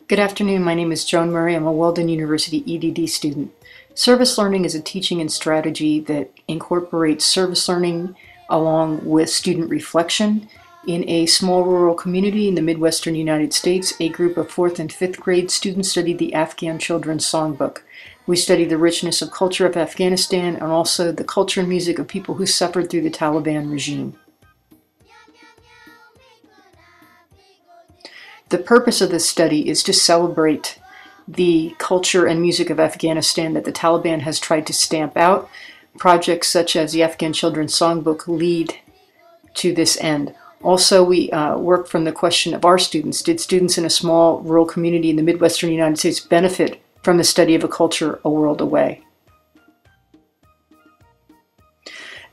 Good afternoon, my name is Joan Murray. I'm a Walden University EDD student. Service learning is a teaching and strategy that incorporates service learning along with student reflection. In a small rural community in the Midwestern United States, a group of 4th and 5th grade students studied the Afghan Children's Songbook. We studied the richness of culture of Afghanistan and also the culture and music of people who suffered through the Taliban regime. The purpose of this study is to celebrate the culture and music of Afghanistan that the Taliban has tried to stamp out. Projects such as the Afghan Children's Songbook lead to this end. Also, we work from the question of our students. Did students in a small rural community in the Midwestern United States benefit from the study of a culture a world away?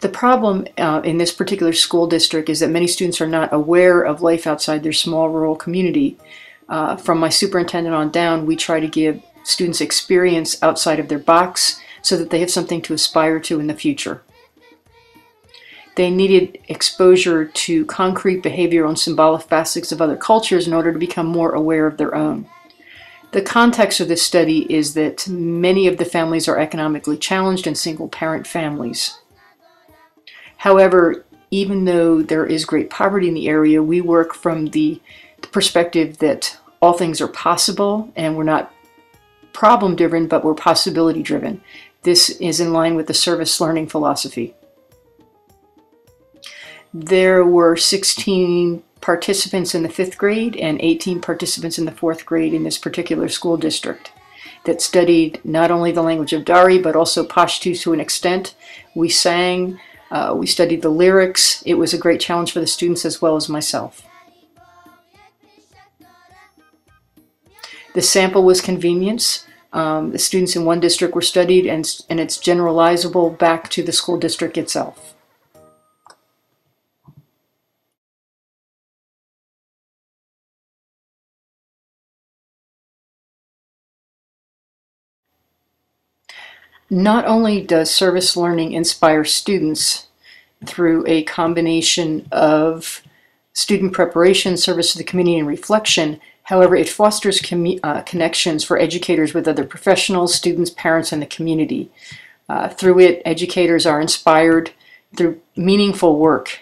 The problem in this particular school district is that many students are not aware of life outside their small rural community. From my superintendent on down, we try to give students experience outside of their box so that they have something to aspire to in the future. They needed exposure to concrete behavioral and symbolic facets of other cultures in order to become more aware of their own. The context of this study is that many of the families are economically challenged and single-parent families. However, even though there is great poverty in the area, we work from the perspective that all things are possible and we're not problem-driven, but we're possibility-driven. This is in line with the service learning philosophy. There were 16 participants in the 5th grade and 18 participants in the 4th grade in this particular school district that studied not only the language of Dari, but also Pashto to an extent. We sang. We studied the lyrics. It was a great challenge for the students as well as myself. The sample was convenience. The students in one district were studied and it's generalizable back to the school district itself. Not only does service learning inspire students through a combination of student preparation, service to the community, and reflection, however, it fosters connections for educators with other professionals, students, parents, and the community. Through it, educators are inspired through meaningful work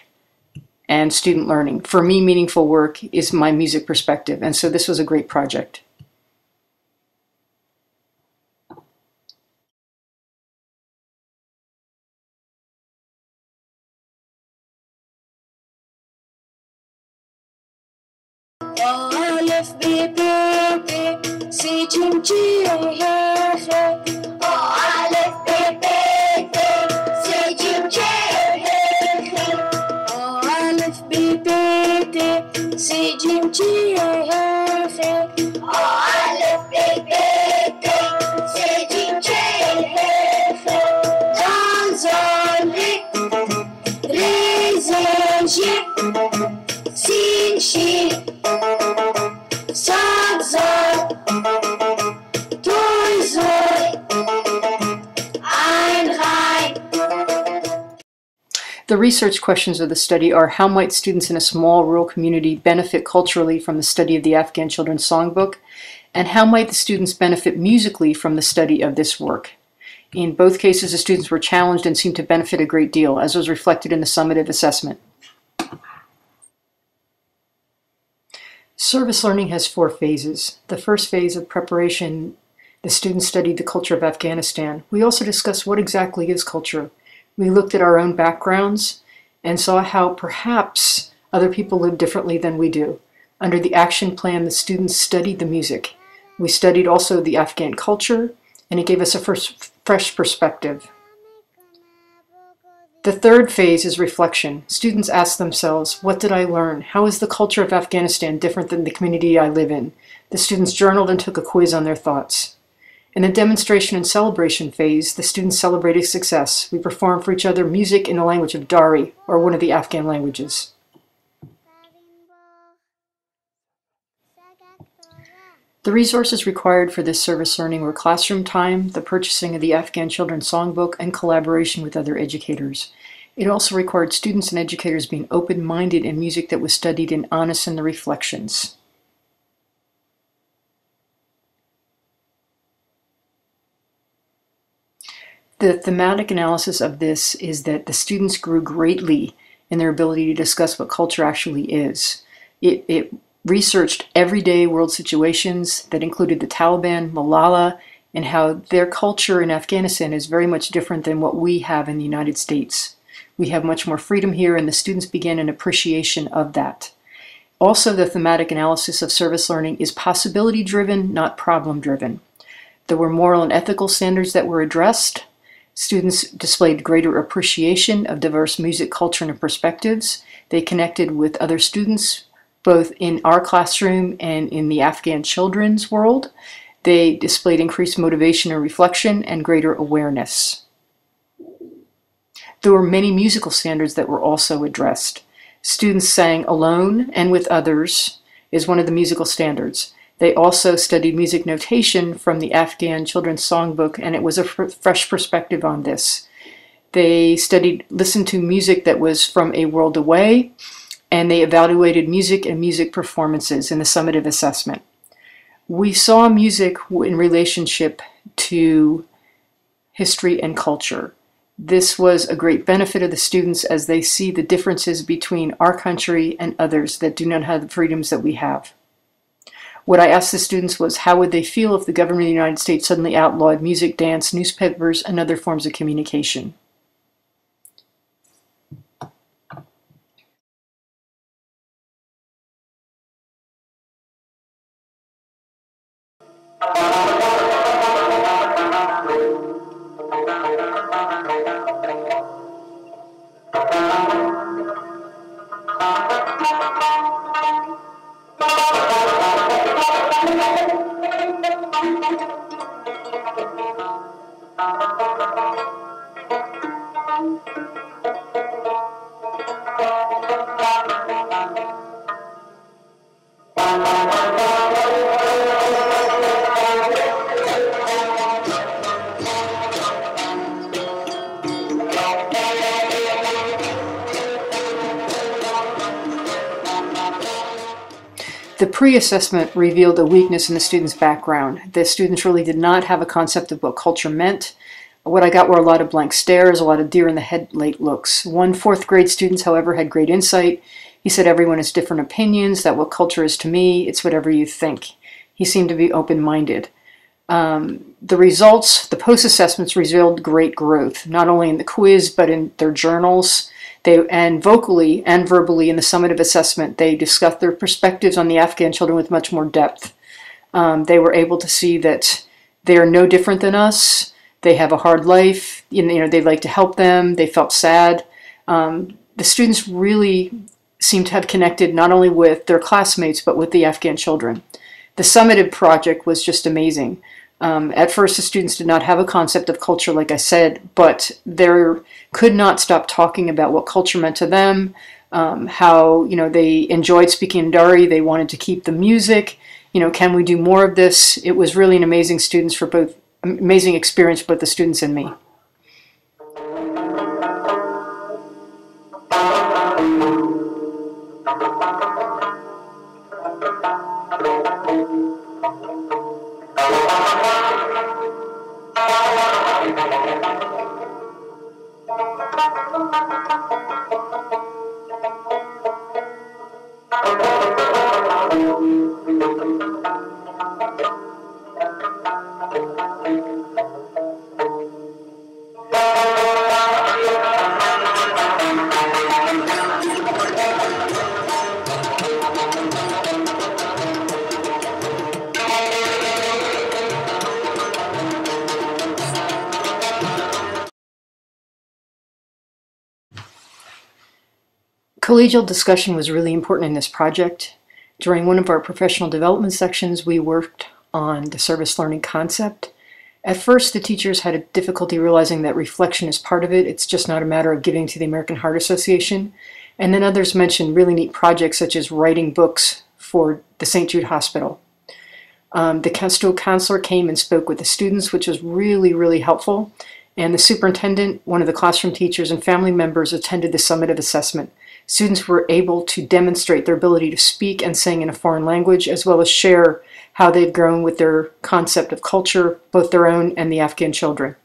and student learning. For me, meaningful work is my music perspective, and so this was a great project. ألف ب ب ب س ج ج ه خ ألف ب ب ب س ج ج ه خ ألف ب ب ب س ج ج ه خ ألف ب ب ب س ج ج ه خ زال زال ري زال ج سين شين The research questions of the study are: how might students in a small rural community benefit culturally from the study of the Afghan Children's Songbook? And how might the students benefit musically from the study of this work? In both cases, the students were challenged and seemed to benefit a great deal, as was reflected in the summative assessment. Service learning has 4 phases. The first phase of preparation, the students studied the culture of Afghanistan. We also discussed what exactly is culture. We looked at our own backgrounds and saw how perhaps other people live differently than we do. Under the action plan, the students studied the music. We studied also the Afghan culture, and it gave us a fresh perspective. The third phase is reflection. Students ask themselves, what did I learn? How is the culture of Afghanistan different than the community I live in? The students journaled and took a quiz on their thoughts. In the demonstration and celebration phase, the students celebrated success. We performed for each other music in the language of Dari, or one of the Afghan languages. The resources required for this service learning were classroom time, the purchasing of the Afghan Children's Songbook, and collaboration with other educators. It also required students and educators being open-minded in music that was studied and honest in the reflections. The thematic analysis of this is that the students grew greatly in their ability to discuss what culture actually is. It researched everyday world situations that included the Taliban, Malala, and how their culture in Afghanistan is very much different than what we have in the United States. We have much more freedom here, and the students began an appreciation of that. Also, the thematic analysis of service learning is possibility-driven, not problem-driven. There were moral and ethical standards that were addressed. Students displayed greater appreciation of diverse music, culture, and perspectives. They connected with other students, both in our classroom and in the Afghan children's world. They displayed increased motivation and reflection and greater awareness. There were many musical standards that were also addressed. Students sang alone and with others is one of the musical standards. They also studied music notation from the Afghan Children's Songbook, and it was a fresh perspective on this. They listened to music that was from a world away, and they evaluated music and music performances in the summative assessment. We saw music in relationship to history and culture. This was a great benefit of the students as they see the differences between our country and others that do not have the freedoms that we have. What I asked the students was, how would they feel if the government of the United States suddenly outlawed music, dance, newspapers, and other forms of communication? The pre-assessment revealed a weakness in the students' background. The students really did not have a concept of what culture meant. What I got were a lot of blank stares, a lot of deer in the headlight looks. One fourth grade student, however, had great insight. He said everyone has different opinions, that what culture is to me, it's whatever you think. He seemed to be open-minded. The results, the post-assessments revealed great growth, not only in the quiz, but in their journals. And vocally and verbally in the summative assessment, they discussed their perspectives on the Afghan children with much more depth. They were able to see that they are no different than us. They have a hard life. They'd like to help them. They felt sad. The students really seemed to have connected not only with their classmates, but with the Afghan children. The summative project was just amazing. At first, the students did not have a concept of culture, like I said, but they could not stop talking about what culture meant to them, how they enjoyed speaking in Dari, they wanted to keep the music. Can we do more of this? It was really an amazing experience for both the students and me. Collegial discussion was really important in this project. During one of our professional development sections, we worked on the service learning concept. At first, the teachers had a difficulty realizing that reflection is part of it. It's just not a matter of giving to the American Heart Association. And then others mentioned really neat projects such as writing books for the St. Jude Hospital. The school counselor came and spoke with the students, which was really, really helpful. And the superintendent, one of the classroom teachers, and family members attended the summative assessment. Students were able to demonstrate their ability to speak and sing in a foreign language, as well as share how they've grown with their concept of culture, both their own and the Afghan children.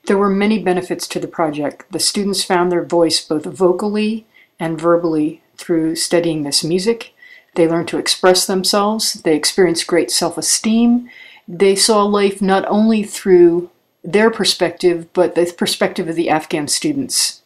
There were many benefits to the project. The students found their voice both vocally and verbally through studying this music. They learned to express themselves. They experienced great self-esteem. They saw life not only through their perspective, but the perspective of the Afghan students.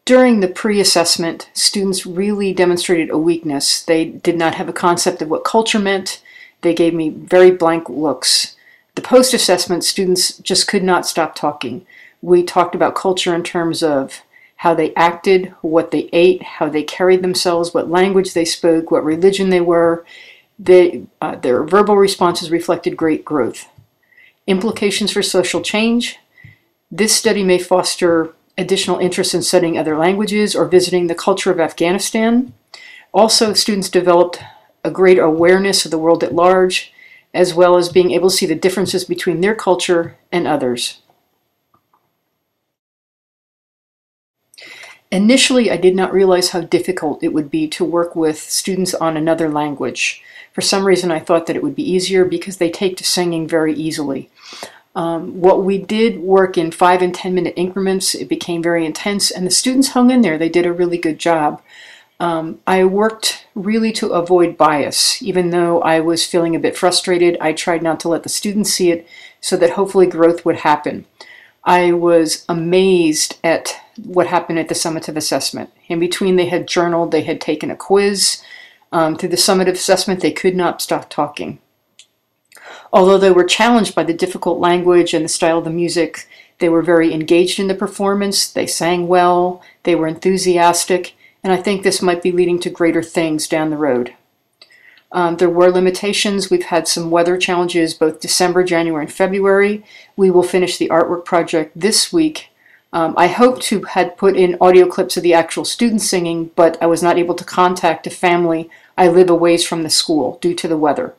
During the pre-assessment, students really demonstrated a weakness. They did not have a concept of what culture meant. They gave me very blank looks. The post-assessment, students just could not stop talking. We talked about culture in terms of how they acted, what they ate, how they carried themselves, what language they spoke, what religion they were. Their verbal responses reflected great growth. Implications for social change. This study may foster additional interest in studying other languages or visiting the culture of Afghanistan. Also, students developed a greater awareness of the world at large, as well as being able to see the differences between their culture and others. Initially, I did not realize how difficult it would be to work with students on another language. For some reason, I thought that it would be easier because they take to singing very easily. What we did work in 5 and 10-minute increments. It became very intense, and the students hung in there. They did a really good job. I worked really to avoid bias. Even though I was feeling a bit frustrated, I tried not to let the students see it so that hopefully growth would happen. I was amazed at what happened at the summative assessment. In between, they had journaled, they had taken a quiz. Through the summative assessment, they could not stop talking. Although they were challenged by the difficult language and the style of the music, they were very engaged in the performance, they sang well, they were enthusiastic, and I think this might be leading to greater things down the road. There were limitations. We've had some weather challenges both December, January, and February. We will finish the artwork project this week. I hoped to had put in audio clips of the actual students singing, but I was not able to contact a family. I live a ways from the school due to the weather.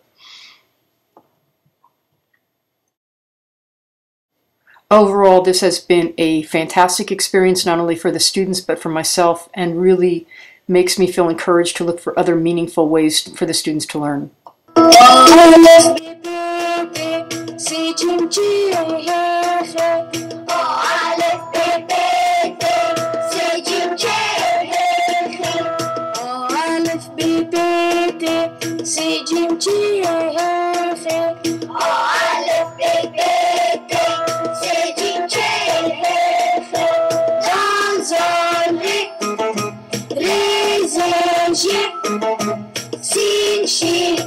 Overall, this has been a fantastic experience, not only for the students, but for myself, and really makes me feel encouraged to look for other meaningful ways for the students to learn. Sin,